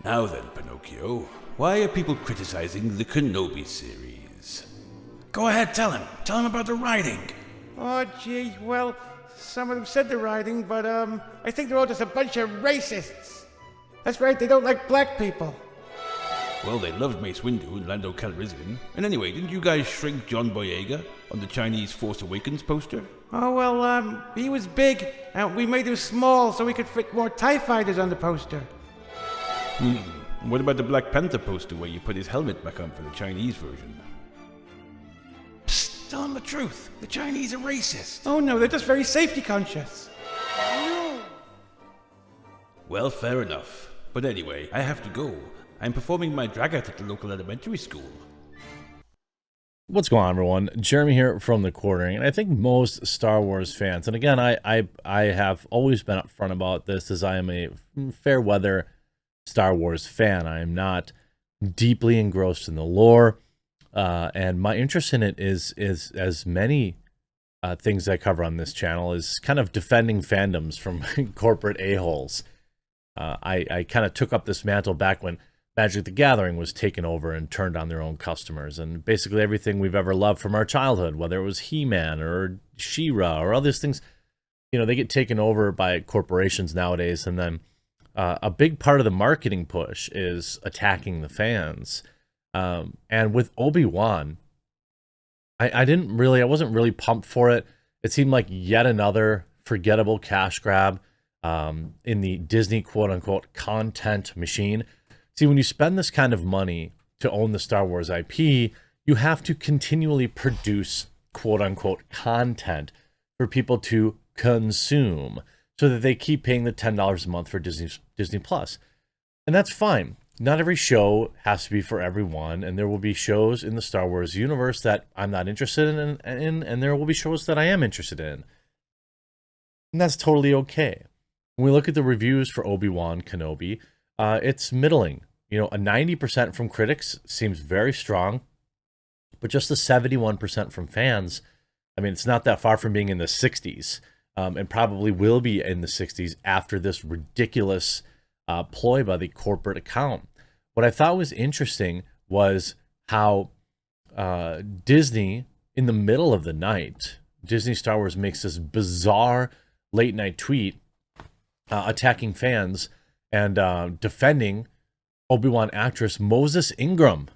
Now then, Pinocchio, why are people criticizing the Kenobi series? Go ahead, tell him. Tell him about the writing. Oh, gee, well, some of them said the writing, but, I think they're all just a bunch of racists. That's right, they don't like black people. Well, they loved Mace Windu and Lando Calrissian. And anyway, didn't you guys shrink John Boyega on the Chinese Force Awakens poster? Oh, well, he was big, and we made him small so we could fit more TIE fighters on the poster. What about the Black Panther poster where you put his helmet back on for the Chinese version? Psst, tell him the truth. The Chinese are racist. Oh, no, they're just very safety conscious. Well, fair enough. But anyway, I have to go. I'm performing my Dragat at the local elementary school. What's going on, everyone? Jeremy here from The Quartering, and I think most Star Wars fans, and again, I have always been upfront about this, as I am a fair weather Star Wars fan. I am not deeply engrossed in the lore, and my interest in it is as many things I cover on this channel, is kind of defending fandoms from corporate a-holes. I kind of took up this mantle back when Magic the Gathering was taken over and turned on their own customers, and basically everything we've ever loved from our childhood, whether it was He-Man or She-Ra or other things, you know, they get taken over by corporations nowadays, and then a big part of the marketing push is attacking the fans. And with Obi-Wan, I wasn't really pumped for it. It seemed like yet another forgettable cash grab in the Disney quote-unquote content machine. See, when you spend this kind of money to own the Star Wars IP, you have to continually produce quote-unquote content for people to consume so that they keep paying the $10 a month for Disney Plus. And that's fine. Not every show has to be for everyone, and there will be shows in the Star Wars universe that I'm not interested in, and there will be shows that I am interested in. And that's totally okay. When we look at the reviews for Obi-Wan Kenobi, it's middling. You know, a 90% from critics seems very strong, but just a 71% from fans, I mean, it's not that far from being in the 60s, and probably will be in the 60s after this ridiculous ploy by the corporate account. What I thought was interesting was how Disney, in the middle of the night, Disney Star Wars makes this bizarre late night tweet attacking fans and defending Obi-Wan actress Moses Ingram.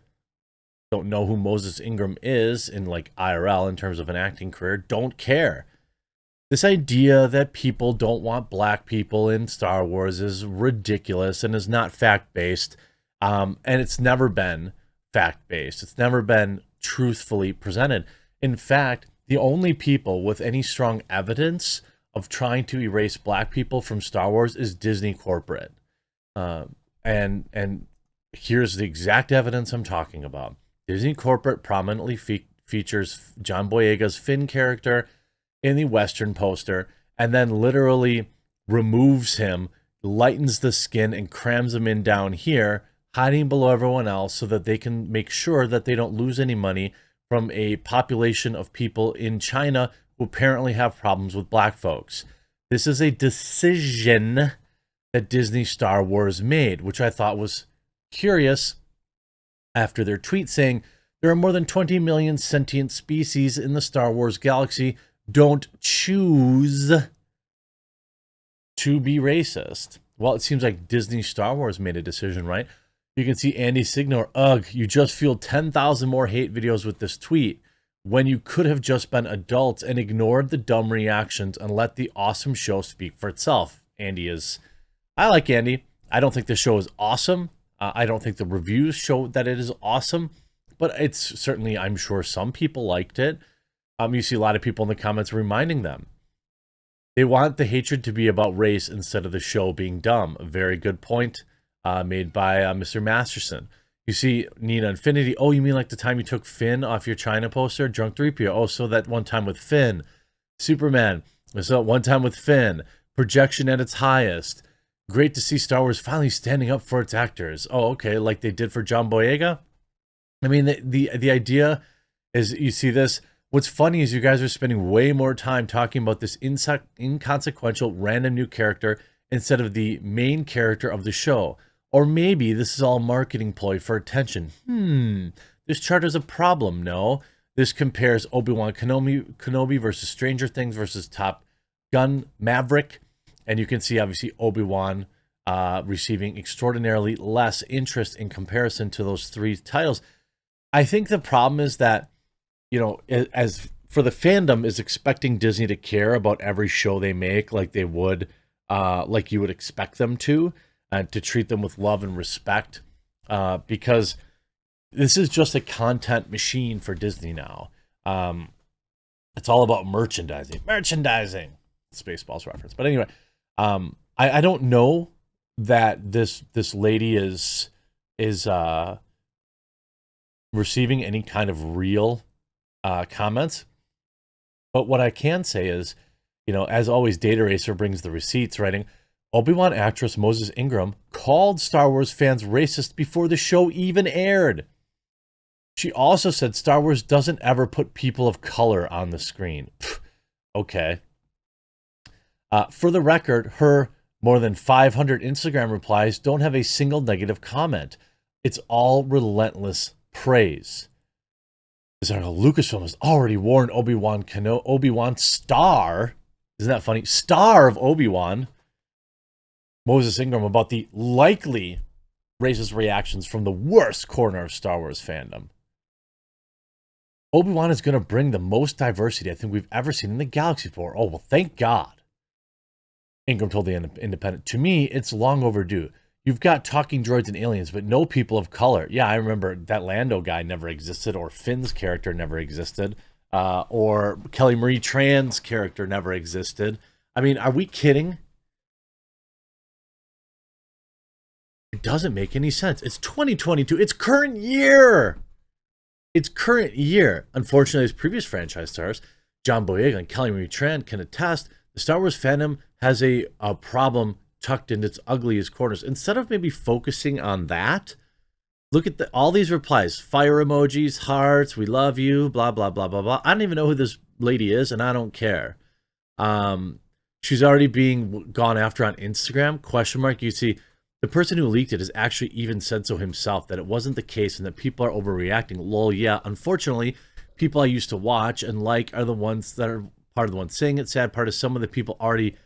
Don't know who Moses Ingram is in like IRL in terms of an acting career. Don't care. This idea that people don't want black people in Star Wars is ridiculous and is not fact-based. And it's never been fact-based. It's never been truthfully presented. In fact, the only people with any strong evidence of trying to erase black people from Star Wars is Disney corporate. And here's the exact evidence I'm talking about. Disney corporate prominently features John Boyega's Finn character in the Western poster, and then literally removes him, lightens the skin, and crams him in down here, hiding below everyone else so that they can make sure that they don't lose any money from a population of people in China who apparently have problems with black folks. This is a decision that Disney Star Wars made, which I thought was curious after their tweet saying, there are more than 20 million sentient species in the Star Wars galaxy. Don't choose to be racist. Well, it seems like Disney Star Wars made a decision, right? You can see Andy Signor, ugh, you just fueled 10,000 more hate videos with this tweet when you could have just been adults and ignored the dumb reactions and let the awesome show speak for itself. I like Andy. I don't think the show is awesome. I don't think the reviews show that it is awesome, but it's certainly, I'm sure some people liked it. You see a lot of people in the comments reminding them. They want the hatred to be about race instead of the show being dumb. A very good point made by Mr. Masterson. You see Nina Infinity. Oh, you mean like the time you took Finn off your China poster? Drunk 3PO. Oh, so that one time with Finn. Superman. So one time with Finn. Projection at its highest. Great to see Star Wars finally standing up for its actors. Oh, okay, like they did for John Boyega. I mean, the idea is, you see this. What's funny is you guys are spending way more time talking about this inconsequential random new character instead of the main character of the show. Or maybe this is all a marketing ploy for attention. This chart is a problem, no? This compares Obi-Wan Kenobi versus Stranger Things versus Top Gun Maverick. And you can see, obviously, Obi-Wan receiving extraordinarily less interest in comparison to those three titles. I think the problem is that, you know, as for the fandom is expecting Disney to care about every show they make like they would, like you would expect them to treat them with love and respect, because this is just a content machine for Disney now. It's all about merchandising. Spaceballs reference. But anyway, I don't know that this lady is receiving any kind of real comments. But what I can say is, you know, as always, Data Racer brings the receipts, writing, Obi-Wan actress Moses Ingram called Star Wars fans racist before the show even aired. She also said Star Wars doesn't ever put people of color on the screen. Okay. For the record, her more than 500 Instagram replies don't have a single negative comment. It's all relentless praise. Lucasfilm has already warned Obi-Wan star, isn't that funny? Star of Obi-Wan, Moses Ingram, about the likely racist reactions from the worst corner of Star Wars fandom. Obi-Wan is going to bring the most diversity I think we've ever seen in the galaxy before. Oh, well, thank God. Ingram told the Independent, to me, it's long overdue. You've got talking droids and aliens, but no people of color. Yeah, I remember that Lando guy never existed, or Finn's character never existed, or Kelly Marie Tran's character never existed. I mean, are we kidding? It doesn't make any sense. It's 2022. It's current year. It's current year. Unfortunately, as previous franchise stars, John Boyega and Kelly Marie Tran can attest, the Star Wars fandom has a problem tucked in its ugliest corners. Instead of maybe focusing on that, look at all these replies. Fire emojis, hearts, we love you, blah, blah, blah, blah, blah. I don't even know who this lady is, and I don't care. She's already being gone after on Instagram, question mark. You see, the person who leaked it has actually even said so himself, that it wasn't the case and that people are overreacting. Lol, yeah, unfortunately, people I used to watch and like are the ones that are part of the ones saying it. Sad part is some of the people already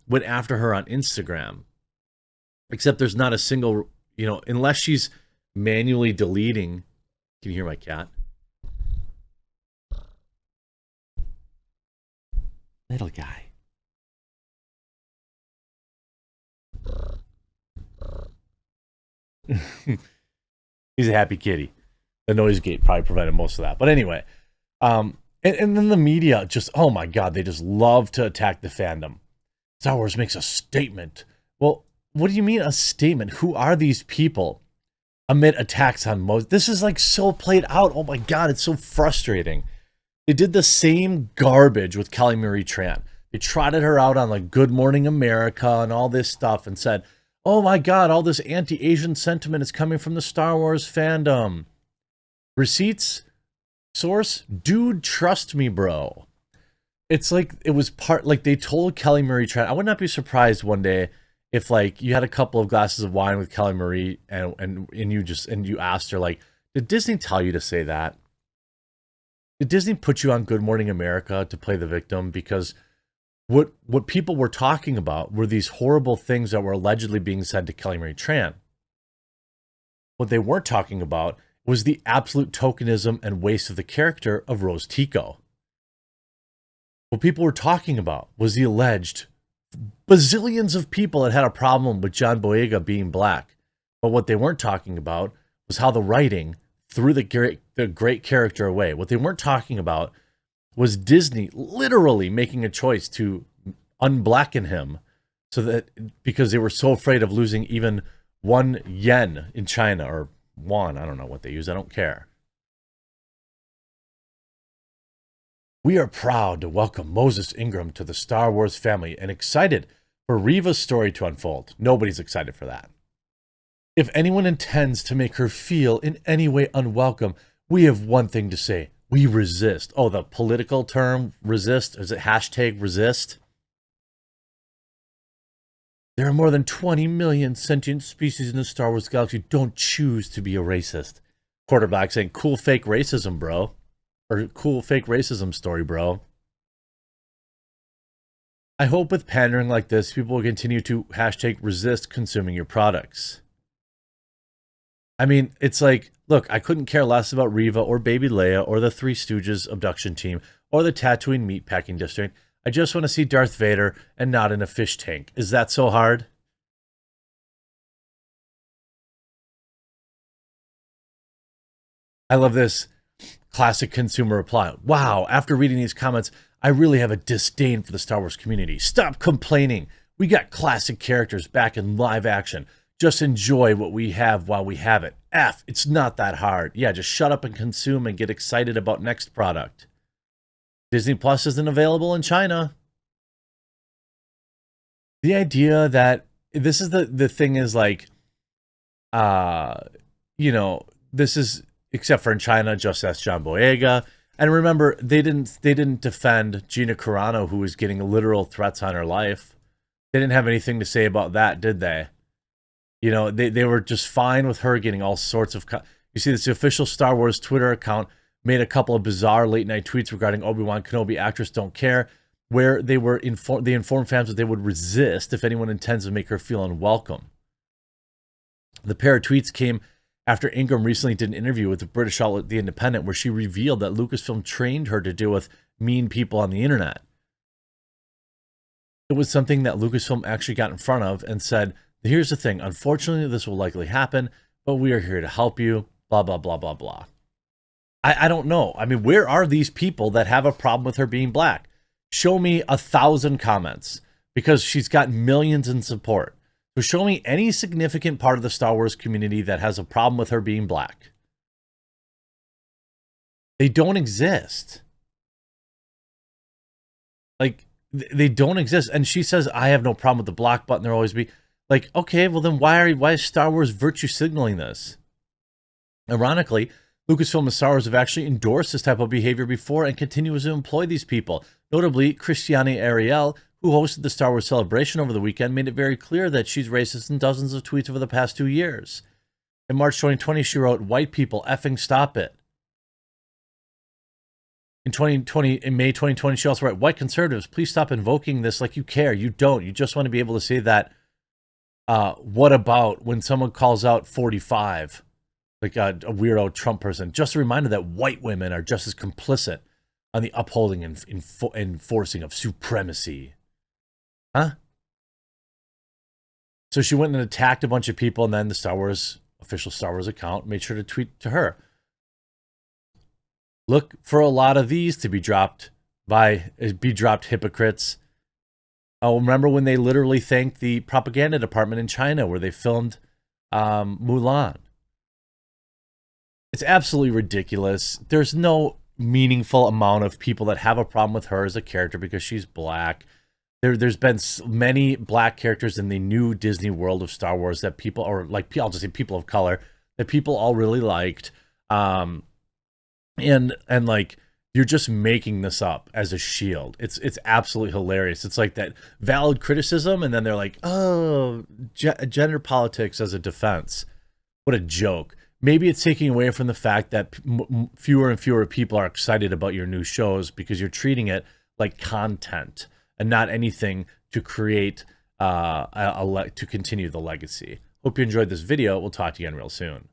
went after her on Instagram. Except there's not a single, you know, unless she's manually deleting. Can you hear my cat? Little guy. He's a happy kitty. The noise gate probably prevented most of that. But anyway, and then the media just, oh my God, they just love to attack the fandom. Star Wars makes a statement. Well, what do you mean a statement? Who are these people amid attacks on Moses? This is like so played out. Oh my God, it's so frustrating. They did the same garbage with Kelly Marie Tran. They trotted her out on like Good Morning America and all this stuff and said, oh my God, all this anti-Asian sentiment is coming from the Star Wars fandom. Receipts? Source? Dude, trust me, bro. It's like it was like they told Kelly Marie Tran. I would not be surprised one day if like you had a couple of glasses of wine with Kelly Marie and you asked her, like, did Disney tell you to say that? Did Disney put you on Good Morning America to play the victim? Because what people were talking about were these horrible things that were allegedly being said to Kelly Marie Tran. What they weren't talking about was the absolute tokenism and waste of the character of Rose Tico. What people were talking about was the alleged bazillions of people that had a problem with John Boyega being black. But what they weren't talking about was how the writing threw the great character away. What they weren't talking about was Disney literally making a choice to unblacken him so that because they were so afraid of losing even 1 yen in China, or won, I don't know what they use, I don't care. We are proud to welcome Moses Ingram to the Star Wars family and excited for Reva's story to unfold. Nobody's excited for that. If anyone intends to make her feel in any way unwelcome, we have one thing to say. We resist. Oh, the political term resist? Is it hashtag resist? There are more than 20 million sentient species in the Star Wars galaxy. Don't choose to be a racist. Quarterback saying, cool fake racism, bro. Or cool fake racism story, bro. I hope with pandering like this, people will continue to hashtag resist consuming your products. I mean, it's like, look, I couldn't care less about Reva or Baby Leia or the Three Stooges abduction team or the Tatooine meatpacking district. I just want to see Darth Vader and not in a fish tank. Is that so hard? I love this classic consumer reply. Wow, after reading these comments, I really have a disdain for the Star Wars community. Stop complaining. We got classic characters back in live action. Just enjoy what we have while we have it. F, it's not that hard. Yeah, just shut up and consume and get excited about next product. Disney Plus isn't available in China. The idea that this is the thing is like, you know, this is, except for in China, just ask John Boyega. And remember, they didn't defend Gina Carano, who was getting literal threats on her life. They didn't have anything to say about that, did they? You know, they were just fine with her getting all sorts of... You see, this the official Star Wars Twitter account made a couple of bizarre late-night tweets regarding Obi-Wan Kenobi actress Don't Care, where they informed fans that they would resist if anyone intends to make her feel unwelcome. The pair of tweets came after Ingram recently did an interview with the British outlet The Independent, where she revealed that Lucasfilm trained her to deal with mean people on the internet. It was something that Lucasfilm actually got in front of and said, here's the thing, unfortunately this will likely happen, but we are here to help you, blah, blah, blah, blah, blah. I don't know. I mean, where are these people that have a problem with her being black? Show me 1,000 comments, because she's got millions in support. So show me any significant part of the Star Wars community that has a problem with her being black. They don't exist. Like, they don't exist. And she says, I have no problem with the block button. There always be. Like, okay, well then why is Star Wars virtue signaling this? Ironically, Lucasfilm and Star Wars have actually endorsed this type of behavior before and continues to employ these people. Notably, Christiane Ariel, who hosted the Star Wars Celebration over the weekend, made it very clear that she's racist in dozens of tweets over the past 2 years. In March 2020, she wrote, "White people, effing stop it." In May 2020, she also wrote, "White conservatives, please stop invoking this like you care. You don't. You just want to be able to say that, what about when someone calls out 45? Like a weirdo Trump person. Just a reminder that white women are just as complicit on the upholding and enforcing of supremacy." Huh? So she went and attacked a bunch of people, and then the official Star Wars account made sure to tweet to her. Look for a lot of these to be dropped hypocrites. Oh, remember when they literally thanked the propaganda department in China where they filmed Mulan? It's absolutely ridiculous. There's no meaningful amount of people that have a problem with her as a character because she's black. There's been many black characters in the new Disney world of Star Wars that people, or like, I'll just say people of color, that people all really liked. And like, you're just making this up as a shield. It's absolutely hilarious. It's like that valid criticism, and then they're like, oh, gender politics as a defense. What a joke. Maybe it's taking away from the fact that fewer and fewer people are excited about your new shows because you're treating it like content and not anything to create, to continue the legacy. Hope you enjoyed this video. We'll talk to you again real soon.